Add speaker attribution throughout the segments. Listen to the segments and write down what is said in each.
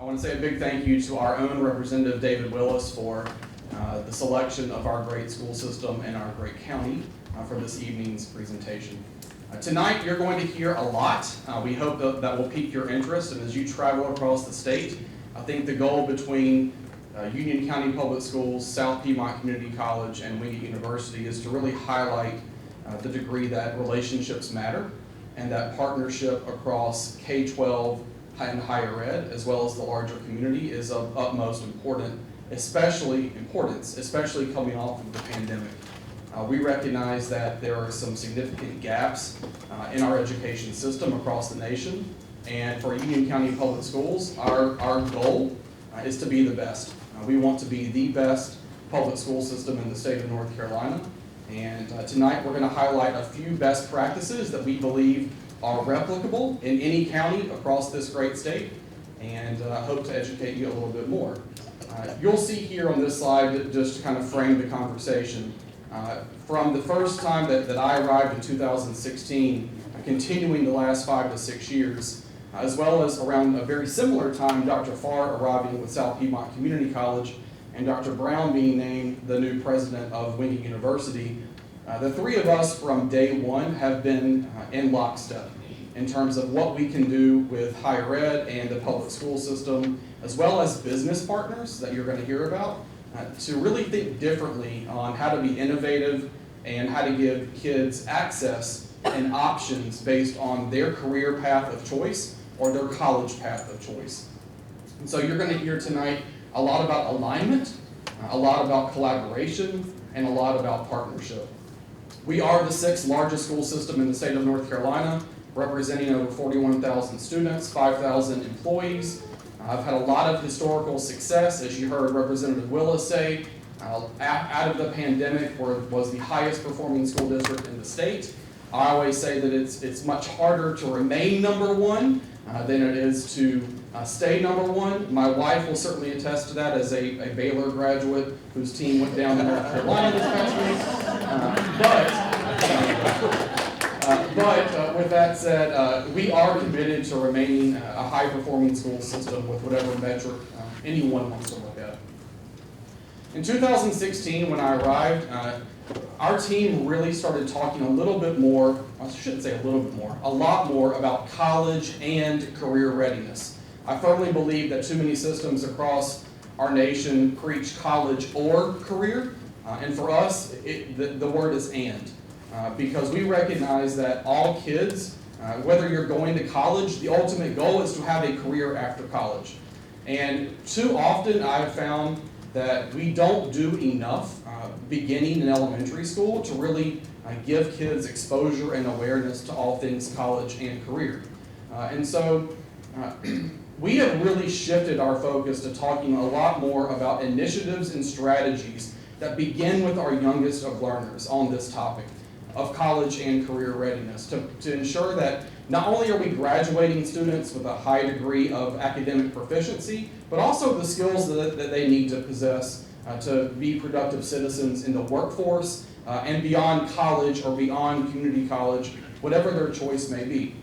Speaker 1: I want to say a big thank you to our own Representative David Willis for the selection of our great school system and our great county for this evening's presentation. Tonight you're going to hear a lot. We hope that will pique your interest, and as you travel across the state, I think the goal between Union County Public Schools, South Piedmont Community College, and Wingate University is to really highlight the degree that relationships matter and that partnership across K-12 and higher ed, as well as the larger community, is of utmost importance, especially coming off of the pandemic. We recognize that there are some significant gaps in our education system across the nation, and for Union County Public Schools, our goal is to be the best. We want to be the best public school system in the state of North Carolina, and tonight we're going to highlight a few best practices that we believe are replicable in any county across this great state, and hope to educate you a little bit more. You'll see here on this slide that just to kind of frame the conversation. From the first time that I arrived in 2016, continuing the last 5 to 6 years, as well as around a very similar time, Dr. Farr arriving with South Piedmont Community College and Dr. Brown being named the new president of Wingate University, the three of us from day one have been in lockstep in terms of what we can do with higher ed and the public school system, as well as business partners that you're going to hear about, to really think differently on how to be innovative and how to give kids access and options based on their career path of choice or their college path of choice. And so you're going to hear tonight a lot about alignment, a lot about collaboration, and a lot about partnership. We are the 6th largest school system in the state of North Carolina, representing over 41,000 students, 5,000 employees. I've had a lot of historical success, as you heard Representative Willis say. Out of the pandemic, was the highest performing school district in the state. I always say that it's much harder to remain number one than it is to stay number one. My wife will certainly attest to that as a Baylor graduate whose team went down to North Carolina this past week. But with that said, we are committed to remaining a high-performing school system with whatever metric anyone wants to look at. In 2016, when I arrived, our team really started talking a little bit more, I shouldn't say a little bit more, a lot more about college and career readiness. I firmly believe that too many systems across our nation preach college or career, and for us, the word is and. Because we recognize that all kids, whether you're going to college, the ultimate goal is to have a career after college. And too often I've found that we don't do enough beginning in elementary school to really give kids exposure and awareness to all things college and career. And so we have really shifted our focus to talking a lot more about initiatives and strategies that begin with our youngest of learners on this topic of college and career readiness to ensure that not only are we graduating students with a high degree of academic proficiency, but also the skills that they need to possess to be productive citizens in the workforce and beyond college or beyond community college, whatever their choice may be.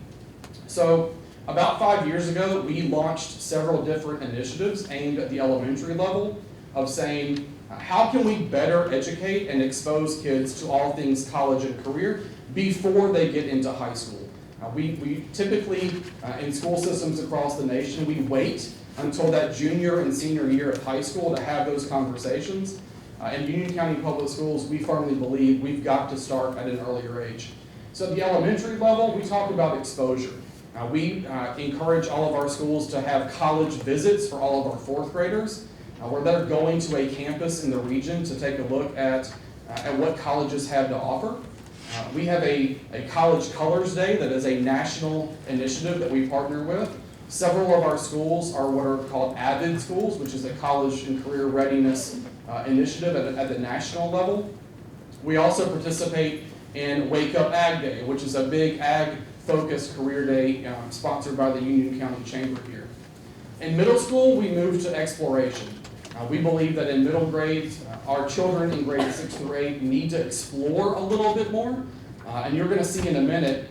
Speaker 1: So about 5 years ago, we launched several different initiatives aimed at the elementary level of saying, how can we better educate and expose kids to all things college and career before they get into high school? We typically, in school systems across the nation, we wait until that junior and senior year of high school to have those conversations. In Union County Public Schools, we firmly believe we've got to start at an earlier age. So at the elementary level, we talk about exposure. We encourage all of our schools to have college visits for all of our 4th graders, where they're going to a campus in the region to take a look at what colleges have to offer. We have a College Colors Day that is a national initiative that we partner with. Several of our schools are what are called AVID schools, which is a college and career readiness initiative at the national level. We also participate in Wake Up Ag Day, which is a big ag-focused career day sponsored by the Union County Chamber here. In middle school, we moved to exploration. We believe that in middle grades, our children in grades 6 through 8 need to explore a little bit more. And you're going to see in a minute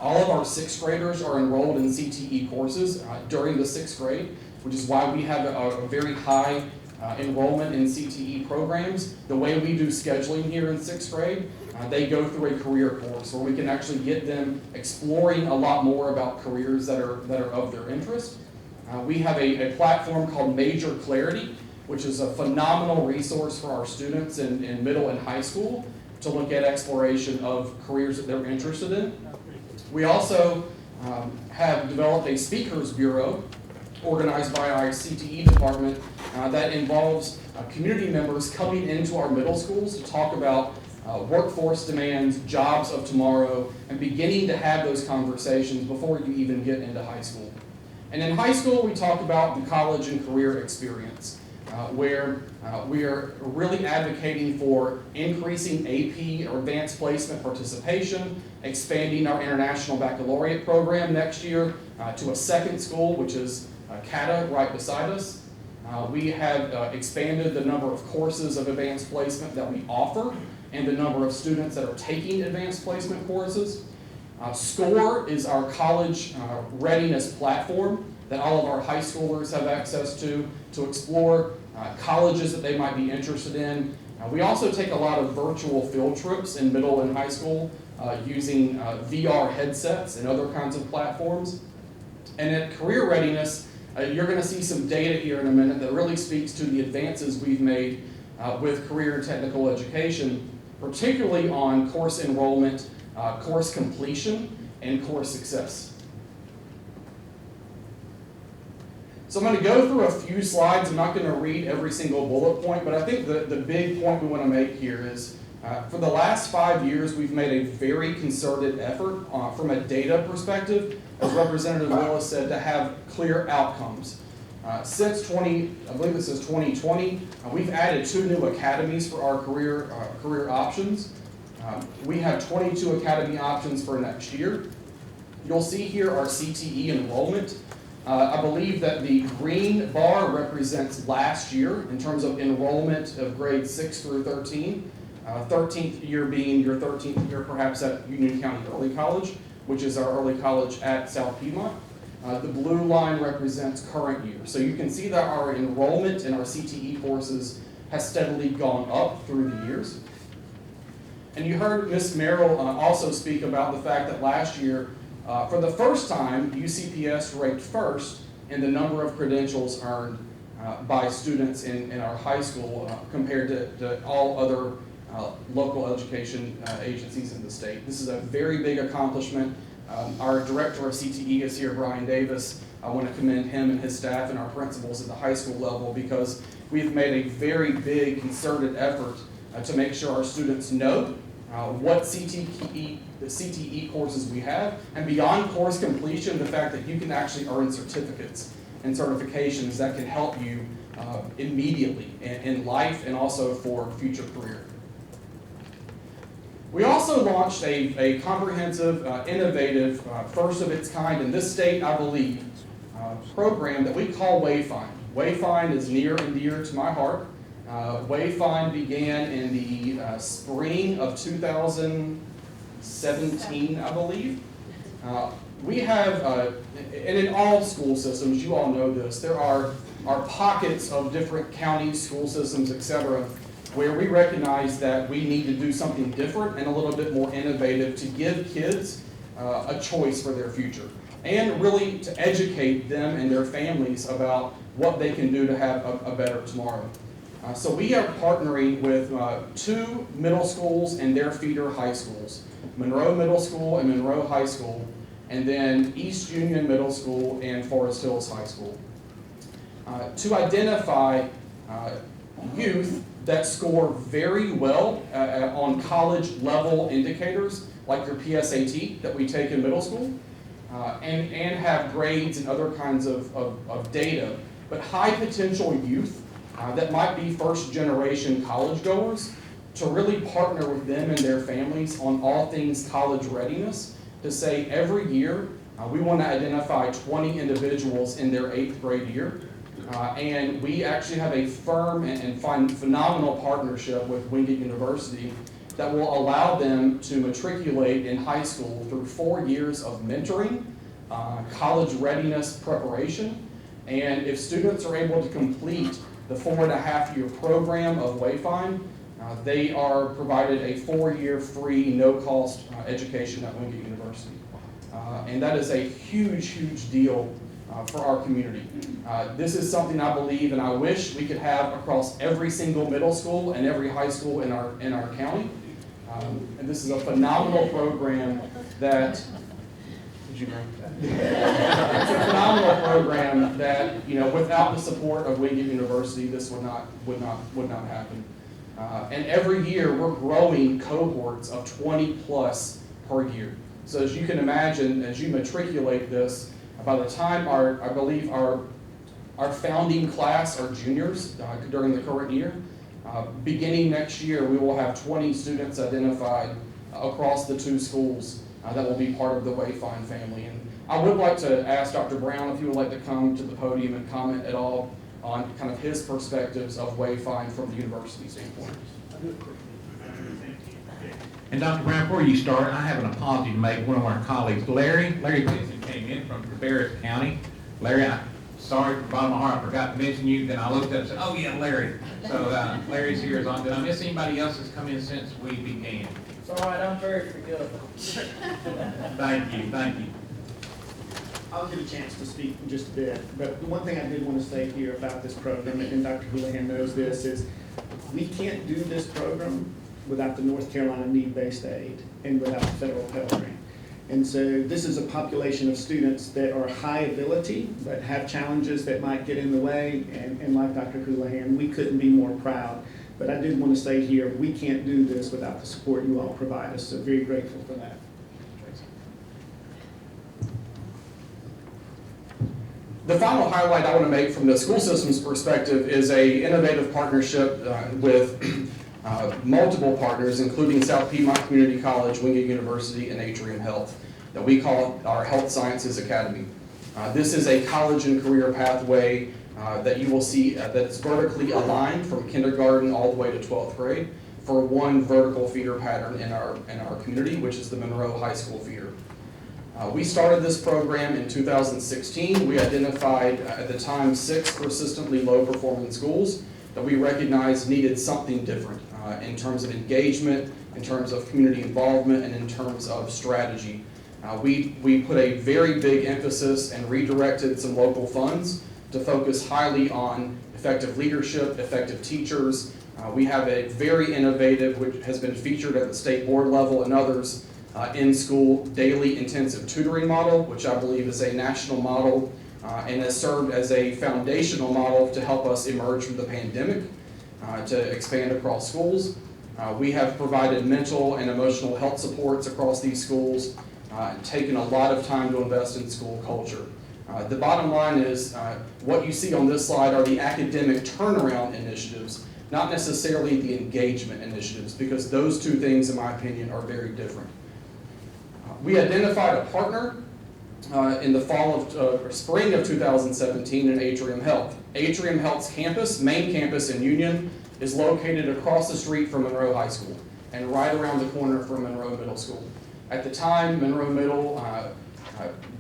Speaker 1: All of our sixth graders are enrolled in CTE courses during the sixth grade, which is why we have a very high enrollment in CTE programs. The way we do scheduling here in sixth grade, they go through a career course where we can actually get them exploring a lot more about careers that are of their interest. We have a platform called Major Clarity, which is a phenomenal resource for our students in middle and high school to look at exploration of careers that they're interested in. We also have developed a speakers bureau organized by our CTE department that involves community members coming into our middle schools to talk about workforce demands, jobs of tomorrow, and beginning to have those conversations before you even get into high school. And in high school, we talk about the college and career experience, where we are really advocating for increasing AP or advanced placement participation, expanding our international baccalaureate program next year to a second school, which is CATA right beside us. We have expanded the number of courses of advanced placement that we offer and the number of students that are taking advanced placement courses. SCORE is our college readiness platform that all of our high schoolers have access to explore colleges that they might be interested in. We also take a lot of virtual field trips in middle and high school using VR headsets and other kinds of platforms. And at Career Readiness, you're going to see some data here in a minute that really speaks to the advances we've made with career and technical education, particularly on course enrollment, course completion, and course success. So I'm going to go through a few slides. I'm not going to read every single bullet point, but I think the big point we want to make here is for the last 5 years, we've made a very concerted effort from a data perspective, as Representative Willis said, to have clear outcomes. Since I believe this is 2020, we've added 2 new academies for our career options. We have 22 academy options for next year. You'll see here our CTE enrollment. I believe that the green bar represents last year in terms of enrollment of grades 6 through 13. 13th year being your 13th year perhaps at Union County Early College, which is our early college at South Piedmont. The blue line represents current year. So you can see that our enrollment in our CTE courses has steadily gone up through the years. And you heard Ms. Merrill also speak about the fact that last year, for the first time, UCPS ranked first in the number of credentials earned by students in our high school compared to all other local education agencies in the state. This is a very big accomplishment. Our director of CTE is here, Brian Davis. I want to commend him and his staff and our principals at the high school level because we've made a very big concerted effort to make sure our students know what CTE courses we have, and beyond course completion, the fact that you can actually earn certificates and certifications that can help you immediately in life and also for future career. We also launched a comprehensive, innovative, first of its kind in this state, I believe, program that we call Wayfind. Wayfind is near and dear to my heart. Wayfind began in the spring of 2017, I believe. We have, and in all school systems, you all know this, there are pockets of different counties, school systems, etc., where we recognize that we need to do something different and a little bit more innovative to give kids a choice for their future and really to educate them and their families about what they can do to have a better tomorrow. So we are partnering with 2 middle schools and their feeder high schools, Monroe Middle School and Monroe High School, and then East Union Middle School and Forest Hills High School, to identify youth that score very well on college level indicators like your PSAT that we take in middle school, and have grades and other kinds of data, but high potential youth that might be first generation college goers, to really partner with them and their families on all things college readiness, to say every year we want to identify 20 individuals in their 8th grade year. And we actually have a firm and phenomenal partnership with Wingate University that will allow them to matriculate in high school through 4 years of mentoring, college readiness preparation, and if students are able to complete the 4.5-year program of Wayfind, they are provided a 4-year free, no-cost education at Wingate University. And that is a huge, huge deal for our community. This is something I believe and I wish we could have across every single middle school and every high school in our county. And this is a phenomenal program that, did you know? It's a phenomenal program that, without the support of Wingate University, this would not happen. And every year we're growing cohorts of 20 plus per year. So as you can imagine, as you matriculate this, by the time I believe our founding class are juniors during the current year, beginning next year we will have 20 students identified across the 2 schools that will be part of the Wayfind family. And I would like to ask Dr. Brown if you would like to come to the podium and comment at all on kind of his perspectives of Wayfind from the university standpoint.
Speaker 2: And Dr. Brown, before you start, I have an apology to make. One of our colleagues, Larry Benson, came in from Cabarrus County. Larry, I'm sorry from the bottom of my heart, I forgot to mention you. Then I looked up and said, oh yeah, Larry. So Larry's here is on. Did I miss anybody else that's come in since we began?
Speaker 3: It's all right, I'm very forgiving.
Speaker 2: Thank you.
Speaker 4: I'll get a chance to speak in just a bit, but the one thing I did want to say here about this program, and Dr. Houlihan knows this, is we can't do this program without the North Carolina need-based aid and without the federal Pell Grant. And so this is a population of students that are high ability, but have challenges that might get in the way, and like Dr. Houlihan, we couldn't be more proud. But I did want to say here, we can't do this without the support you all provide us, so very grateful for that.
Speaker 1: The final highlight I want to make from the school system's perspective is an innovative partnership with multiple partners, including South Piedmont Community College, Wingate University, and Atrium Health, that we call our Health Sciences Academy. This is a college and career pathway that you will see that's vertically aligned from kindergarten all the way to 12th grade for one vertical feeder pattern in our community, which is the Monroe High School feeder. We started this program in 2016. We identified at the time 6 persistently low-performing schools that we recognized needed something different in terms of engagement, in terms of community involvement, and in terms of strategy. We put a very big emphasis and redirected some local funds to focus highly on effective leadership, effective teachers. We have a very innovative, which has been featured at the state board level and others, in-school daily intensive tutoring model, which I believe is a national model and has served as a foundational model to help us emerge from the pandemic, to expand across schools. We have provided mental and emotional health supports across these schools, taken a lot of time to invest in school culture. The bottom line is what you see on this slide are the academic turnaround initiatives, not necessarily the engagement initiatives, because those 2 things, in my opinion, are very different. We identified a partner in the spring of 2017 in Atrium Health. Atrium Health's main campus in Union, is located across the street from Monroe High School and right around the corner from Monroe Middle School. At the time, Monroe Middle,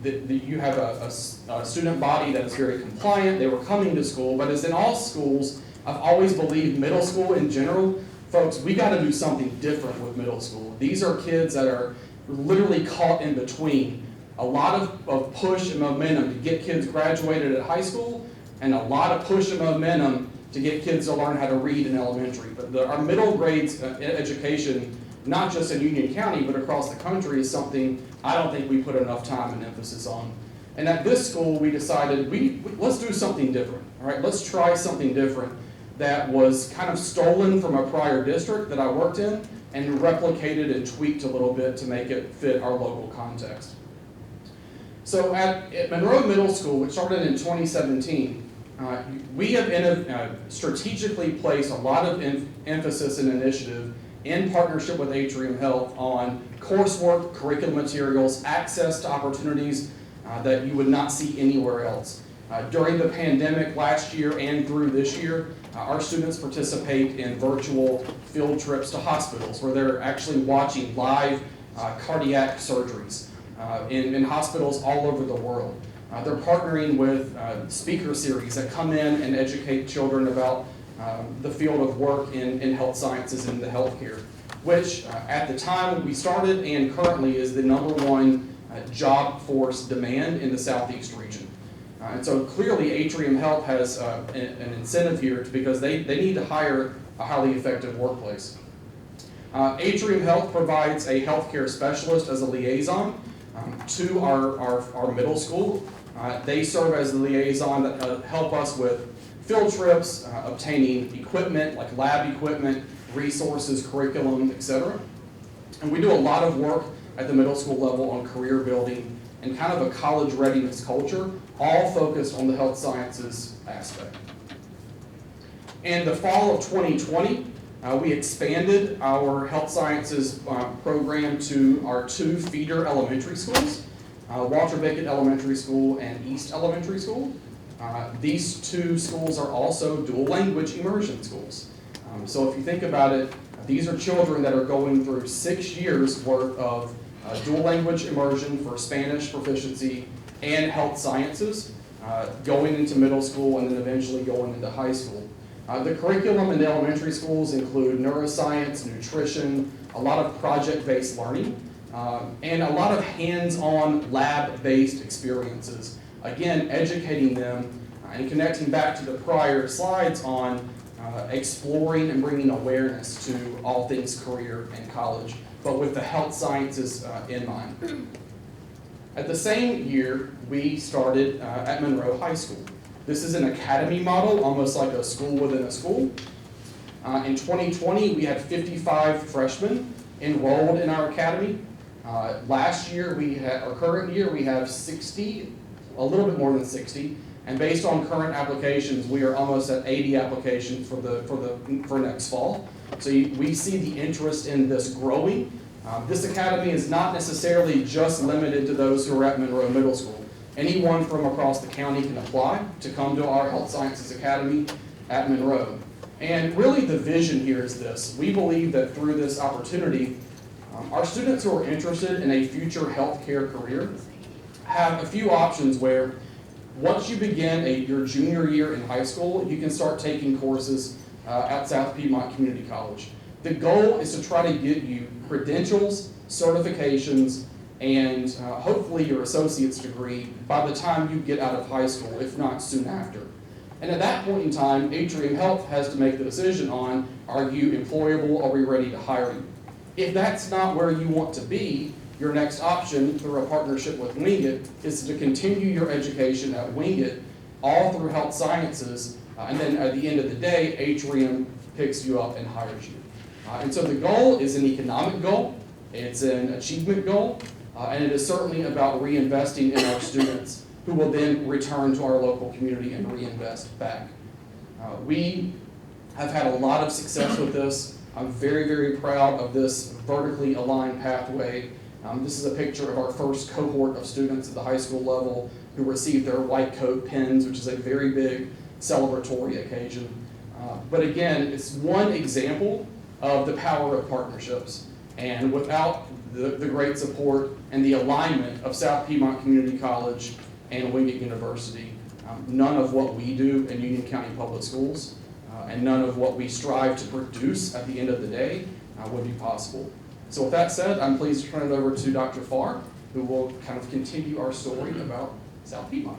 Speaker 1: you have a student body that is very compliant. They were coming to school, but as in all schools, I've always believed middle school in general, folks, we got to do something different with middle school. These are kids that are literally caught in between. A lot of push and momentum to get kids graduated at high school, and a lot of push and momentum to get kids to learn how to read in elementary. But our middle grades education, not just in Union County, but across the country, is something I don't think we put enough time and emphasis on. And at this school, we decided, let's do something different, all right? Let's try something different that was kind of stolen from a prior district that I worked in and replicated and tweaked a little bit to make it fit our local context. So at Monroe Middle School, which started in 2017, we have strategically placed a lot of emphasis and initiative in partnership with Atrium Health on coursework, curriculum materials, access to opportunities that you would not see anywhere else. During the pandemic last year and through this year, our students participate in virtual field trips to hospitals where they're actually watching live cardiac surgeries in hospitals all over the world. They're partnering with speaker series that come in and educate children about the field of work in health sciences and the healthcare, which at the time we started and currently is the #1 job force demand in the Southeast region. And so clearly Atrium Health has an incentive here because they need to hire a highly effective workplace. Atrium Health provides a healthcare specialist as a liaison to our middle school. They serve as the liaison that help us with field trips, obtaining equipment like lab equipment, resources, curriculum, etc. And we do a lot of work at the middle school level on career building and kind of a college readiness culture, all focused on the health sciences aspect. In the fall of 2020, we expanded our health sciences program to our 2 feeder elementary schools, Walter Beckett Elementary School and East Elementary School. These 2 schools are also dual language immersion schools. So if you think about it, these are children that are going through 6 years worth of dual language immersion for Spanish proficiency and health sciences, going into middle school and then eventually going into high school. The curriculum in the elementary schools include neuroscience, nutrition, a lot of project-based learning, and a lot of hands-on lab-based experiences. Again, educating them and connecting back to the prior slides on exploring and bringing awareness to all things career and college, but with the health sciences in mind. At the same year, we started at Monroe High School. This is an academy model, almost like a school within a school. In 2020, we had 55 freshmen enrolled in our academy. Last year, current year, we have 60, a little bit more than 60. And based on current applications, we are almost at 80 applications for next fall. So we see the interest in this growing. This academy is not necessarily just limited to those who are at Monroe Middle School. Anyone from across the county can apply to come to our Health Sciences Academy at Monroe. And really the vision here is this. We believe that through this opportunity, our students who are interested in a future healthcare career have a few options where once you begin your junior year in high school, you can start taking courses at South Piedmont Community College. The goal is to try to get you credentials, certifications, and hopefully your associate's degree by the time you get out of high school, if not soon after. And at that point in time, Atrium Health has to make the decision on, are you employable, are we ready to hire you? If that's not where you want to be, your next option through a partnership with Wingate is to continue your education at Wingate all through health sciences, and then at the end of the day, Atrium picks you up and hires you. And so the goal is an economic goal, it's an achievement goal, and it is certainly about reinvesting in our students who will then return to our local community and reinvest back. We have had a lot of success with this. I'm very, very proud of this vertically aligned pathway. This is a picture of our first cohort of students at the high school level who received their white coat pins, which is a very big celebratory occasion. But again, it's one example of the power of partnerships. And without the great support and the alignment of South Piedmont Community College and Wingate University, none of what we do in Union County Public Schools and none of what we strive to produce at the end of the day would be possible. So with that said, I'm pleased to turn it over to Dr. Farr, who will kind of continue our story about South Piedmont.